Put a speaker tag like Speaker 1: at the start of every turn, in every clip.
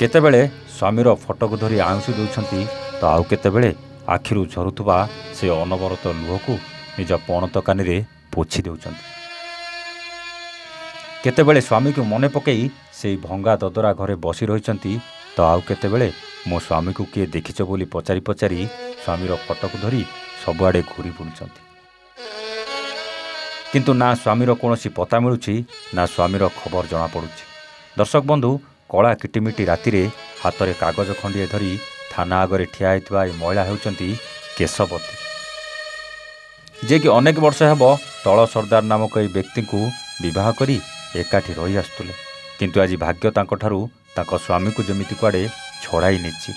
Speaker 1: केतेबेले स्वामीर फोटो को धरी आउंसी दौरान तो आउ केतेबेले आखिरु झरुथुबा से अनवरत लुह को निज पणत कानी रे पोछि देउछंती। केतेबेले स्वामी को मने पकई से भंगा ददरा घरे बसी रहिचंती तो आउ केतेबेले मो स्वामी को किए देखिछ बोली पचारि पचारि स्वामीर फोटो को धरी सबुआडे घूरी बुलुचंती। किंतु ना स्वामीर कोनोसी पता मिलुछि ना स्वामीर खबर जना पड़ुछि। दर्शक बंधु कला किटिमिटी राति रे हाथ में कागज खंडिए धरी थाना आगे ठिया होइतिबा ए महिला हेउचंती केशवती, जे कि अनेक वर्ष हेब तल सरदार नामक ए व्यक्ति को विवाह करी एकाठी रही आसुले। किंतु आज भाग्य तांको ठारू तांको स्वामी को जमिति कुआडे छड़ाई नेछि।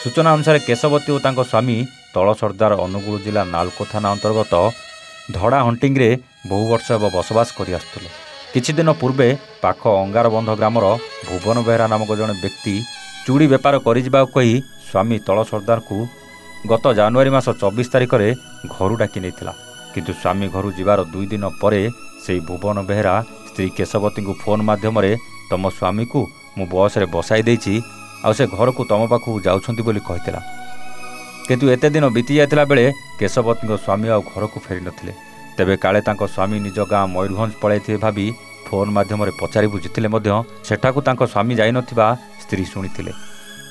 Speaker 1: सूचना अनुसार केशवती और तांको स्वामी तल सरदार अनुगुल जिला नालको थाना अंतर्गत धड़ा हंटिंग रे बहु वर्ष हेब बसवास करि आसुले। किछि दिन पूर्वे पाख अंगारबंध ग्रामर भुवन बेहरा नामक जड़े व्यक्ति चूड़ी बेपार करिजिबा कही स्वामी तल सरदार को गत जनवरी मास 24 तारिख में घर डाकी नेथिला। किंतु स्वामी घर जीवार 2 दिन परे से भुवन बेहरा स्त्री केशवती को फोन माध्यम तम स्वामी को मु बस रे बसाई देछि आ से घर को तम पाखु जाउछंती बोली कहितला। किंतु एते दिन बीती जायतिला बेले केशवती को स्वामी आ घर को फेरी नथिले। तेबे काले तांको स्वामी निज गाँ मयूरभंज पळाइथिबे भाबी फोन माध्यम पचारि बुझिथिले मध्य सेठाकु तांको स्वामी जाई नथिबा स्त्री शुणिथिले।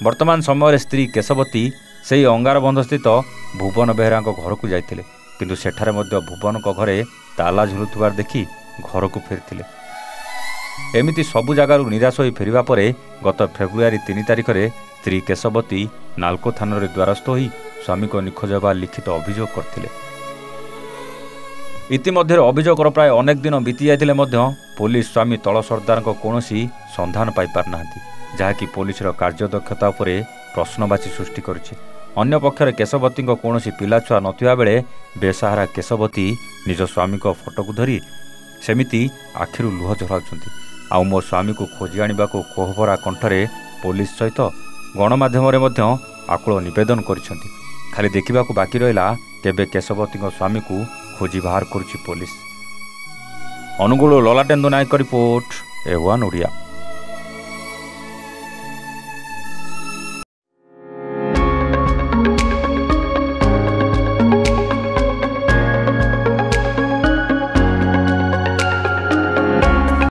Speaker 1: वर्तमान समय स्त्री केशवती सेही अंगारबंध स्थित भुवन बेहरा घर को जाइथिले। किंतु सेठारे मध्य भुवन को घरे ताला झुलुथिबार देखि घर को फेरिथिले। एमिति सबु जगारु निराश होई फेरिबा परे गत फेब्रुआरी 3 तारिख में स्त्री केशवती नालको थाना द्वारस्थ होई स्वामी को निखोज हेबा लिखित अभियोग करथिले। इतिमध्य अभियोगर प्राय अनेक दिन बीती जाइथिले मध्य पुलिस स्वामी तल सरदार को कौनसी संधान पाई पार नाहंती, जहाँकि पुलिस कार्यदक्षता उपरे प्रश्नवाची सृष्टि करुछि। अन्य पक्षरे केशवती को कौनसी पिलाछुआ नथिबा बेले बेसहारा केशवती निज स्वामी को फोटो को धरी सेमिति आखिरु लुह झराउछंती। आउ मो स्वामी को खोजी आनिबाको कोहभरा कंठरे पुलिस सहित गणमाध्यम आकुल निवेदन करिसेंती। खाली देखिबाको बाकी रहिला केबे केशवती को स्वामी को खोजी बाहर करुछि पुलिस। अनुगुल ललाटेन्दु नायक रिपोर्ट A1 ओडिया।